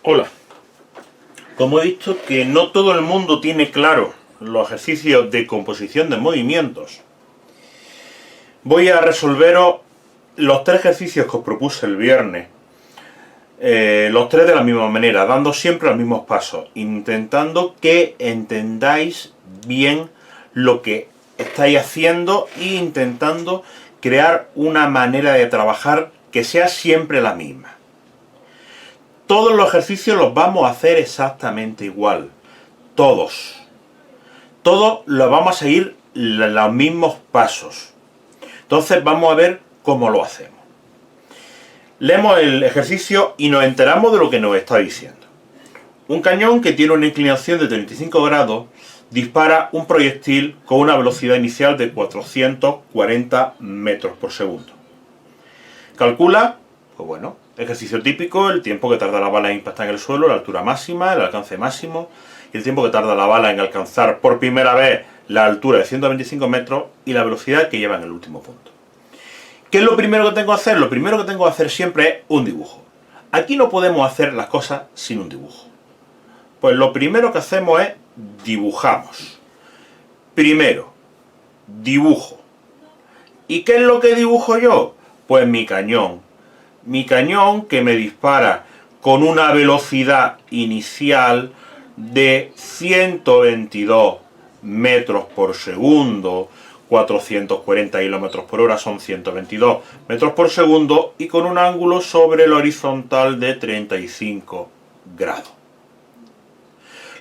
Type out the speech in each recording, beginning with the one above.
Hola. Como he dicho que no todo el mundo tiene claro los ejercicios de composición de movimientos, voy a resolveros los tres ejercicios que os propuse el viernes, los tres de la misma manera, dando siempre los mismos pasos, intentando que entendáis bien lo que estáis haciendo e intentando crear una manera de trabajar que sea siempre la misma. Todos los ejercicios los vamos a hacer exactamente igual. Todos los vamos a seguir los mismos pasos. Entonces vamos a ver cómo lo hacemos. Leemos el ejercicio y nos enteramos de lo que nos está diciendo. Un cañón que tiene una inclinación de 35 grados dispara un proyectil con una velocidad inicial de 440 metros por segundo. Calcula, pues bueno, ejercicio típico, el tiempo que tarda la bala en impactar en el suelo, la altura máxima, el alcance máximo, y el tiempo que tarda la bala en alcanzar por primera vez la altura de 125 metros y la velocidad que lleva en el último punto. ¿Qué es lo primero que tengo que hacer? Lo primero que tengo que hacer siempre es un dibujo. Aquí no podemos hacer las cosas sin un dibujo. Pues lo primero que hacemos es dibujamos. Primero, dibujo. ¿Y qué es lo que dibujo yo? Pues mi cañón. Mi cañón que me dispara con una velocidad inicial de 122 metros por segundo, 440 kilómetros por hora son 122 metros por segundo y con un ángulo sobre el horizontal de 35 grados.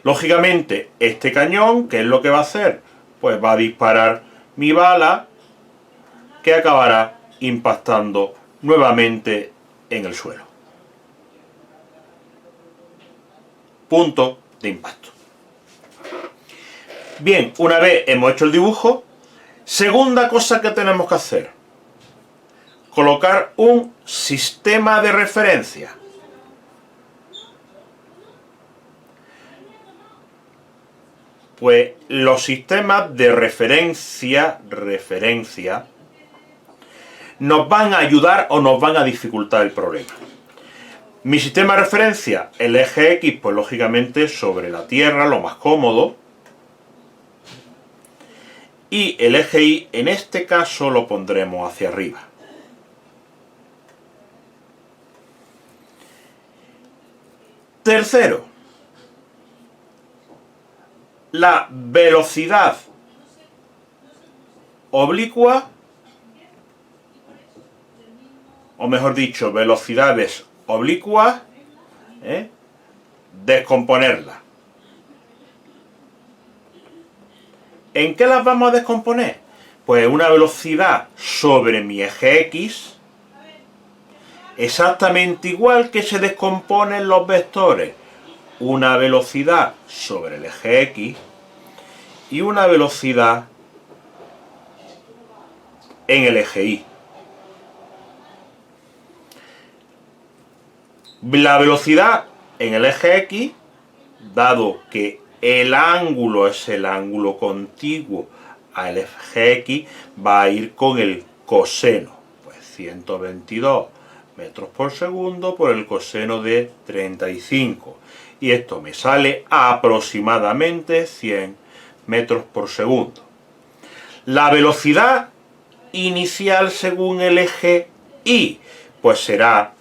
Lógicamente, este cañón, ¿qué es lo que va a hacer? Pues va a disparar mi bala que acabará impactando nuevamente en el suelo. Punto de impacto. Bien, una vez hemos hecho el dibujo, segunda cosa que tenemos que hacer, colocar un sistema de referencia. Pues los sistemas de referencia nos van a ayudar o nos van a dificultar el problema. Mi sistema de referencia, el eje X, pues lógicamente sobre la Tierra, lo más cómodo. Y el eje Y, en este caso, lo pondremos hacia arriba. Tercero, la velocidad oblicua, o mejor dicho, velocidades oblicuas, descomponerlas. ¿En qué las vamos a descomponer? Pues una velocidad sobre mi eje X, exactamente igual que se descomponen los vectores. Una velocidad sobre el eje X y una velocidad en el eje Y. La velocidad en el eje X, dado que el ángulo es el ángulo contiguo al eje X, va a ir con el coseno. Pues 122 metros por segundo por el coseno de 35. Y esto me sale aproximadamente 100 metros por segundo. La velocidad inicial según el eje Y, pues será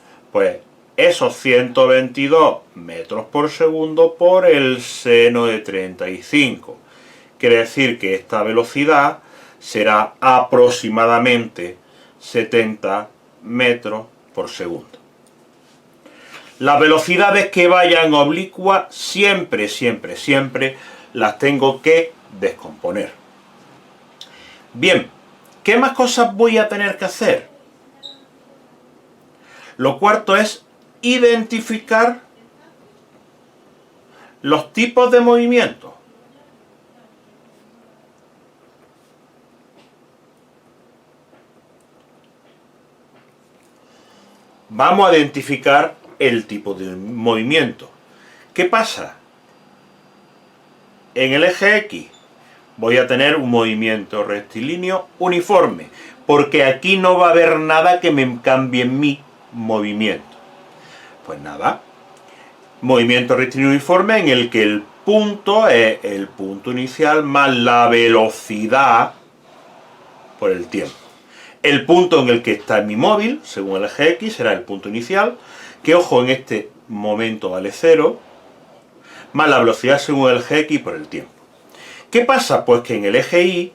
esos 122 metros por segundo por el seno de 35. Quiere decir que esta velocidad será aproximadamente 70 metros por segundo. Las velocidades que vayan oblicuas siempre las tengo que descomponer. Bien, ¿qué más cosas voy a tener que hacer? Lo cuarto es identificar los tipos de movimientos. Vamos a identificar el tipo de movimiento. ¿Qué pasa? En el eje X voy a tener un movimiento rectilíneo uniforme, porque aquí no va a haber nada que me cambie mi movimiento. Pues nada, movimiento rectilíneo uniforme en el que el punto es el punto inicial más la velocidad por el tiempo. El punto en el que está mi móvil, según el eje X, será el punto inicial, que ojo, en este momento vale 0, más la velocidad según el eje X por el tiempo. ¿Qué pasa? Pues que en el eje Y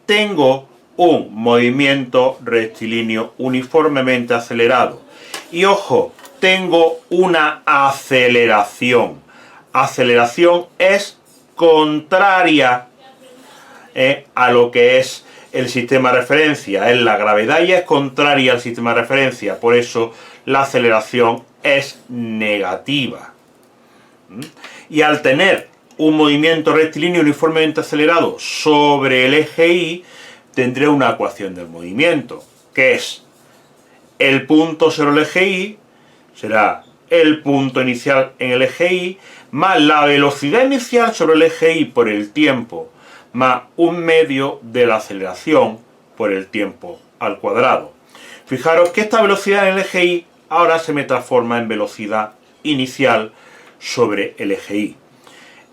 tengo un movimiento rectilíneo uniformemente acelerado. Y ojo, tengo una aceleración. Aceleración es contraria a lo que es el sistema de referencia, es la gravedad y es contraria al sistema de referencia, por eso la aceleración es negativa. Y al tener un movimiento rectilíneo uniformemente acelerado sobre el eje Y, tendré una ecuación del movimiento, que es el punto sobre el eje Y, será el punto inicial en el eje Y, más la velocidad inicial sobre el eje Y por el tiempo, más un medio de la aceleración por el tiempo al cuadrado. Fijaros que esta velocidad en el eje Y ahora se me transforma en velocidad inicial sobre el eje Y.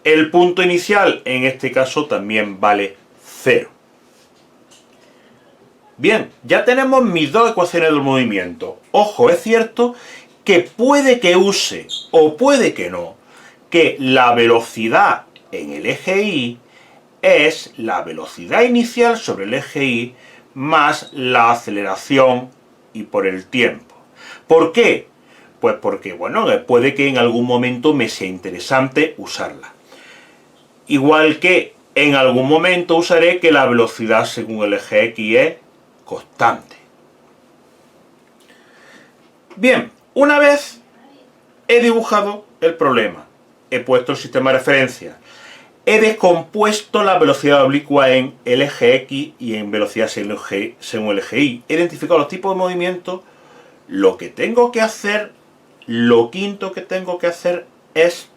El punto inicial en este caso también vale 0. Bien, ya tenemos mis dos ecuaciones del movimiento. Ojo, es cierto que puede que use, o puede que no, que la velocidad en el eje Y es la velocidad inicial sobre el eje Y más la aceleración y por el tiempo. ¿Por qué? Pues porque, bueno, puede que en algún momento me sea interesante usarla. Igual que en algún momento usaré que la velocidad según el eje X es constante. Bien, una vez he dibujado el problema, he puesto el sistema de referencia, he descompuesto la velocidad oblicua en el eje X y en velocidad según el eje Y, he identificado los tipos de movimiento, lo que tengo que hacer, lo quinto que tengo que hacer es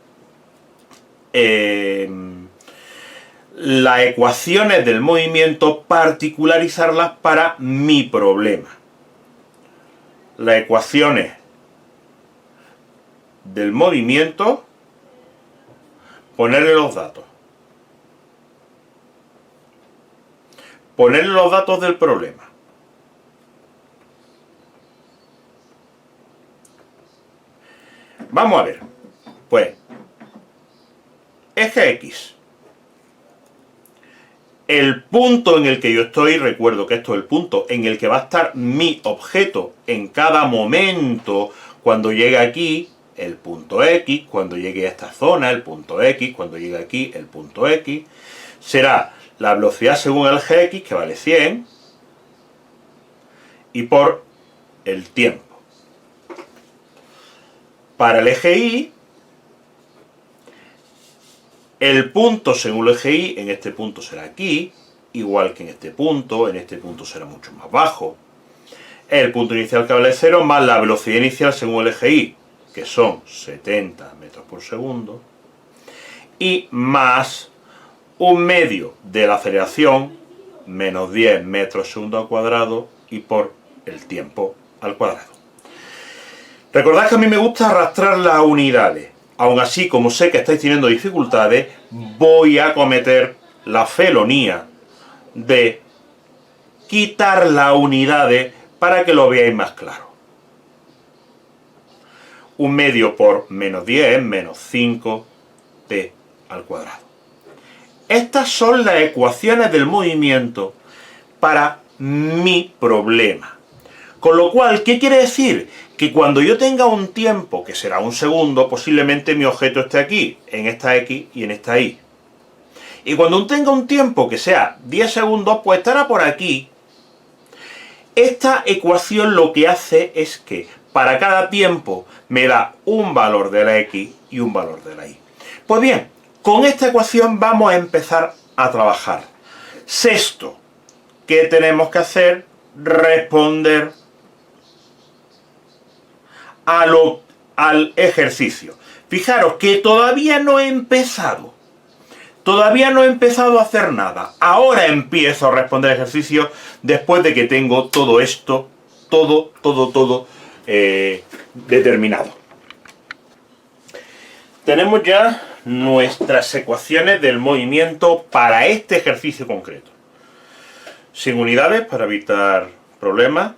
las ecuaciones del movimiento particularizarlas para mi problema. Las ecuaciones del movimiento, ponerle los datos. Ponerle los datos del problema. Vamos a ver. Pues, eje X. El punto en el que yo estoy, recuerdo que esto es el punto en el que va a estar mi objeto en cada momento, cuando llegue aquí, el punto X, cuando llegue a esta zona, el punto X, cuando llegue aquí, el punto X, será la velocidad según el eje X, que vale 100, y por el tiempo. Para el eje Y, el punto según el eje Y, en este punto será aquí, igual que en este punto será mucho más bajo. El punto inicial que vale 0 más la velocidad inicial según el eje Y, que son 70 metros por segundo, y más un medio de la aceleración, menos 10 metros segundo al cuadrado, y por el tiempo al cuadrado. Recordad que a mí me gusta arrastrar las unidades. Aún así, como sé que estáis teniendo dificultades, voy a cometer la felonía de quitar las unidades para que lo veáis más claro. Un medio por menos 10 es menos 5t al cuadrado. Estas son las ecuaciones del movimiento para mi problema. Con lo cual, ¿qué quiere decir? Que cuando yo tenga un tiempo, que será un segundo, posiblemente mi objeto esté aquí, en esta X y en esta Y. Y cuando tenga un tiempo que sea 10 segundos, pues estará por aquí. Esta ecuación lo que hace es que para cada tiempo me da un valor de la X y un valor de la Y. Pues bien, con esta ecuación vamos a empezar a trabajar. Sexto, ¿qué tenemos que hacer? Responder al ejercicio. Fijaros que todavía no he empezado. Todavía no he empezado a hacer nada. Ahora empiezo a responder ejercicios después de que tengo todo esto, todo determinado. tenemos ya nuestras ecuaciones del movimiento para este ejercicio concreto. Sin unidades para evitar problemas.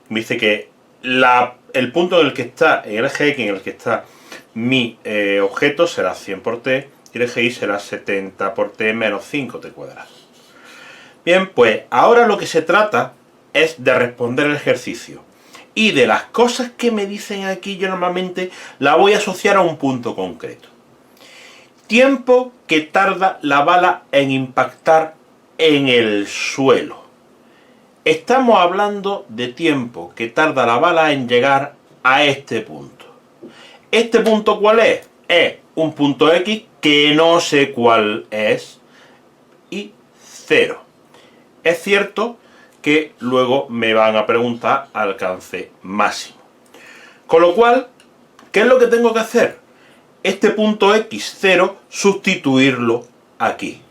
Me dice que el punto en el que está, en el eje X en el que está mi objeto será 100 por t y el eje Y será 70 por t menos 5t cuadrado. Bien, pues ahora lo que se trata es de responder el ejercicio. Y de las cosas que me dicen aquí, yo normalmente la voy a asociar a un punto concreto. Tiempo que tarda la bala en impactar en el suelo. Estamos hablando de tiempo que tarda la bala en llegar a este punto. ¿Este punto cuál es? Es un punto X que no sé cuál es y 0. Es cierto que luego me van a preguntar alcance máximo. Con lo cual, ¿qué es lo que tengo que hacer? Este punto X0 sustituirlo aquí.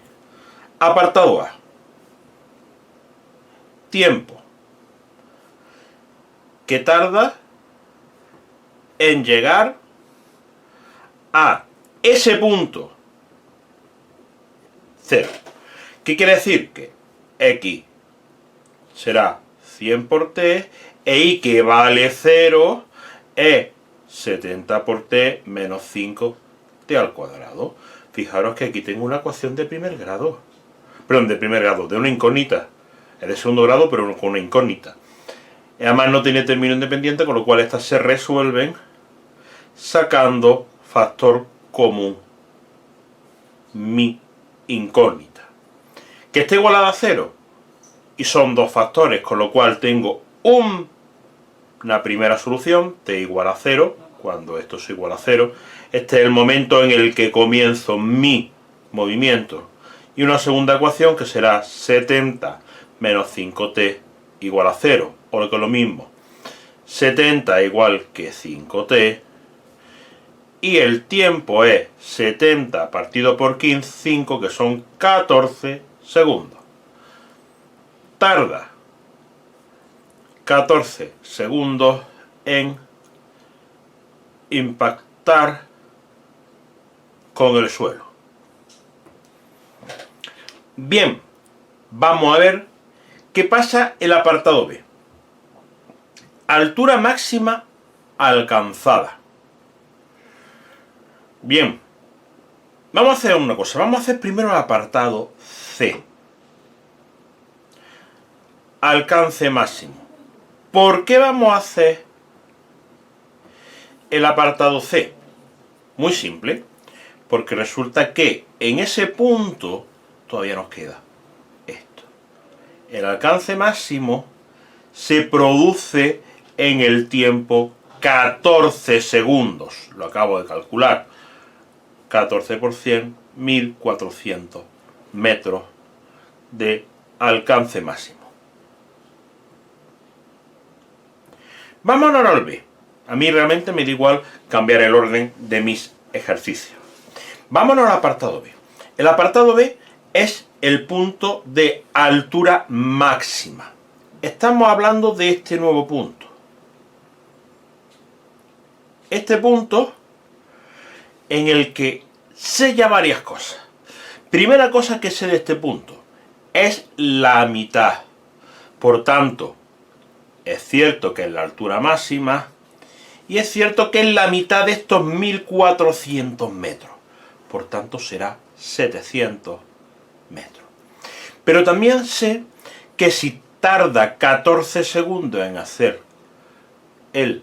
Apartado A. Tiempo que tarda en llegar a ese punto 0. ¿Qué quiere decir? Que X será 100 por t e Y, que vale 0, es 70 por t menos 5t al cuadrado. Fijaros que aquí tengo una ecuación de primer grado. Perdón, de primer grado, de una incógnita. Es de segundo grado, pero con una incógnita. Y además no tiene término independiente, con lo cual estas se resuelven sacando factor común mi incógnita. Que esté igualada a 0. Y son dos factores, con lo cual tengo una primera solución, t igual a 0, cuando esto es igual a 0. Este es el momento en el que comienzo mi movimiento. Y una segunda ecuación que será 70 menos 5t igual a 0, o lo que es lo mismo, 70 igual que 5t, y el tiempo es 70 partido por 5, que son 14 segundos. Tarda 14 segundos en impactar con el suelo. Bien, vamos a ver qué pasa el apartado B. Altura máxima alcanzada. Bien, vamos a hacer una cosa. Vamos a hacer primero el apartado C. Alcance máximo. ¿Por qué vamos a hacer el apartado C? Muy simple, porque resulta que en ese punto todavía nos queda esto. El alcance máximo se produce en el tiempo 14 segundos. Lo acabo de calcular. 14 por 100, 1400 metros de alcance máximo. Vamos ahora al B. A mí realmente me da igual cambiar el orden de mis ejercicios. Vámonos al apartado B. El apartado B es el punto de altura máxima. Estamos hablando de este nuevo punto. Este punto en el que sé ya varias cosas. Primera cosa que sé de este punto es la mitad. Por tanto, es cierto que es la altura máxima y es cierto que es la mitad de estos 1400 metros. Por tanto, será 700 metros. Pero también sé que si tarda 14 segundos en hacer en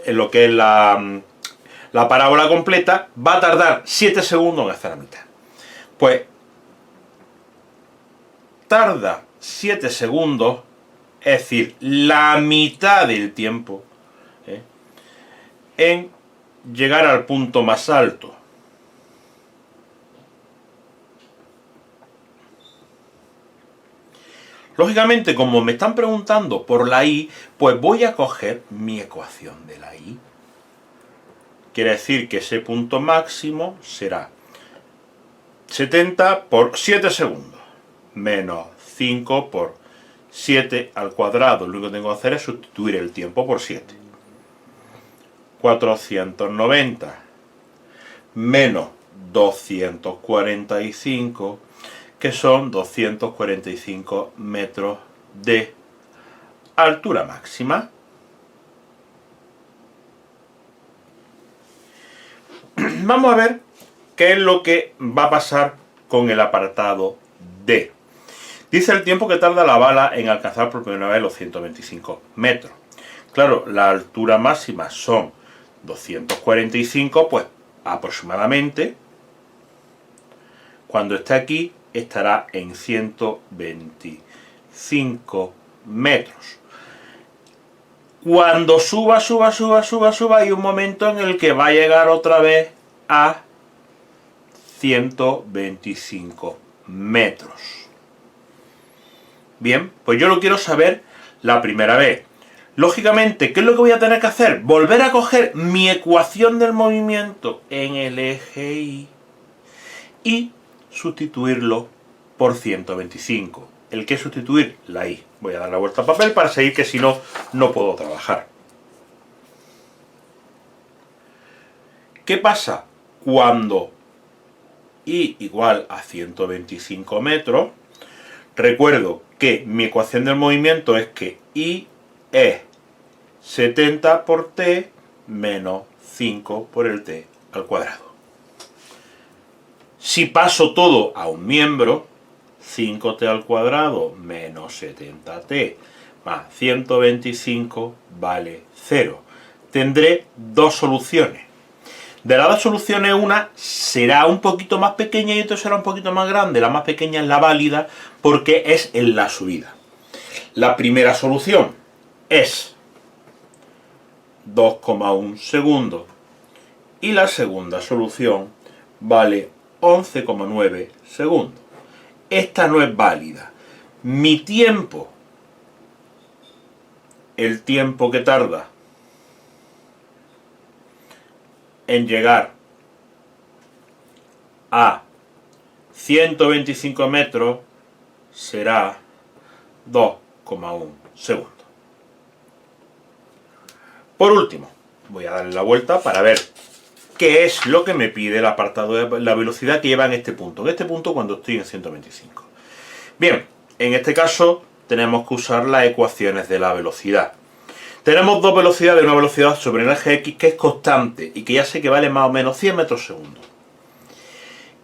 lo que es la parábola completa, va a tardar 7 segundos en hacer la mitad. Pues tarda 7 segundos, es decir, la mitad del tiempo, en llegar al punto más alto. Lógicamente, como me están preguntando por la Y, pues voy a coger mi ecuación de la Y. Quiere decir que ese punto máximo será 70 por 7 segundos, menos 5 por 7 al cuadrado. Lo único que tengo que hacer es sustituir el tiempo por 7. 490 menos 245, que son 245 metros de altura máxima. Vamos a ver qué es lo que va a pasar con el apartado D. Dice el tiempo que tarda la bala en alcanzar por primera vez los 125 metros. Claro, la altura máxima son 245, pues aproximadamente, cuando esté aquí, estará en 125 metros. Cuando suba, hay un momento en el que va a llegar otra vez a 125 metros. Bien, pues yo lo quiero saber la primera vez. Lógicamente, ¿qué es lo que voy a tener que hacer? Volver a coger mi ecuación del movimiento en el eje Y y sustituirlo por 125. ¿El qué sustituir? La Y. Voy a dar la vuelta al papel para seguir, que si no, no puedo trabajar. ¿Qué pasa cuando Y igual a 125 metros? Recuerdo que mi ecuación del movimiento es que Y es 70 por T menos 5 por el T al cuadrado. Si paso todo a un miembro, 5T al cuadrado menos 70T más 125 vale 0. Tendré dos soluciones. De las dos soluciones, una será un poquito más pequeña y otra será un poquito más grande. La más pequeña es la válida porque es en la subida. La primera solución es 2,1 segundos y la segunda solución vale 11,9 segundos. Esta no es válida. Mi tiempo, el tiempo que tarda en llegar a 125 metros será 2,1 segundos. Por último, voy a darle la vuelta para ver qué es lo que me pide el apartado de la velocidad que lleva en este punto. En este punto cuando estoy en 125. Bien, en este caso tenemos que usar las ecuaciones de la velocidad. Tenemos dos velocidades, una velocidad sobre el eje X que es constante y que ya sé que vale más o menos 100 metros segundo.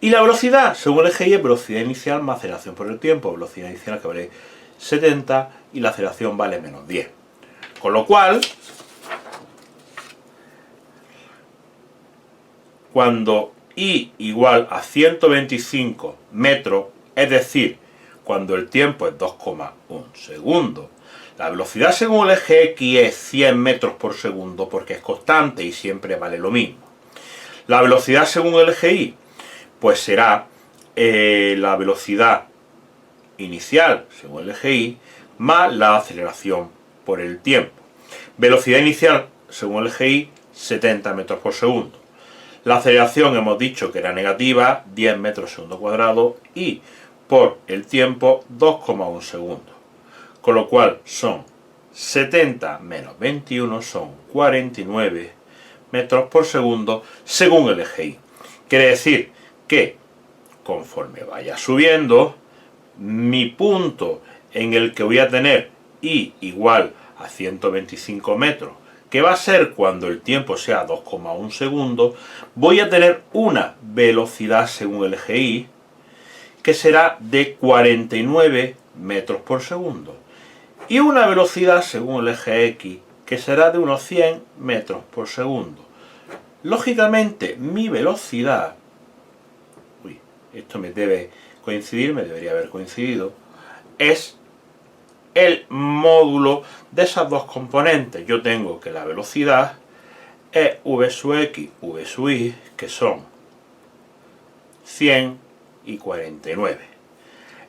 Y la velocidad, según el eje Y, es velocidad inicial más aceleración por el tiempo. Velocidad inicial que vale 70 y la aceleración vale menos 10. Con lo cual, cuando Y igual a 125 metros, es decir, cuando el tiempo es 2,1 segundos, la velocidad según el eje X es 100 metros por segundo porque es constante y siempre vale lo mismo. La velocidad según el eje Y, pues será la velocidad inicial según el eje Y más la aceleración por el tiempo. Velocidad inicial según el eje Y, 70 metros por segundo. La aceleración hemos dicho que era negativa, 10 metros segundo cuadrado, y por el tiempo 2,1 segundos. Con lo cual son 70 menos 21 son 49 metros por segundo según el eje Y. Quiere decir que conforme vaya subiendo, mi punto en el que voy a tener Y igual a 125 metros, que va a ser cuando el tiempo sea 2,1 segundos, voy a tener una velocidad según el eje Y que será de 49 metros por segundo. Y una velocidad según el eje X que será de unos 100 metros por segundo. Lógicamente, mi velocidad, esto me debe coincidir, me debería haber coincidido, es el módulo de esas dos componentes. Yo tengo que la velocidad es v sub x, v sub y, que son 100 y 49.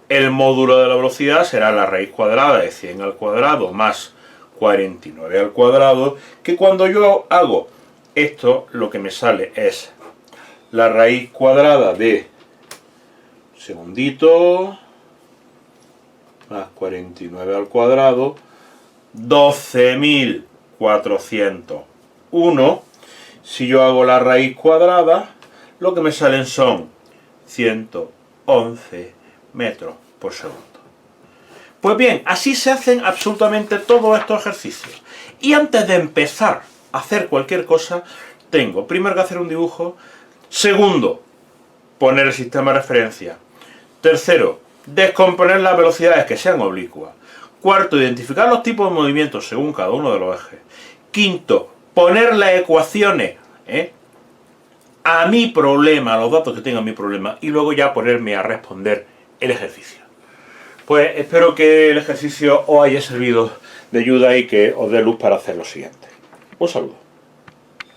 El módulo de la velocidad será la raíz cuadrada de 100 al cuadrado más 49 al cuadrado, que cuando yo hago esto, lo que me sale es la raíz cuadrada de, segundito, más 49 al cuadrado, 12.401, Si yo hago la raíz cuadrada, lo que me salen son 111 metros por segundo. Pues bien, así se hacen absolutamente todos estos ejercicios. Y antes de empezar a hacer cualquier cosa, tengo primero que hacer un dibujo, segundo, poner el sistema de referencia, tercero, descomponer las velocidades que sean oblicuas, cuarto, identificar los tipos de movimientos según cada uno de los ejes, quinto, poner las ecuaciones a mi problema, a los datos que tenga mi problema, y luego ya ponerme a responder el ejercicio. Pues espero que el ejercicio os haya servido de ayuda y que os dé luz para hacer lo siguiente. Un saludo.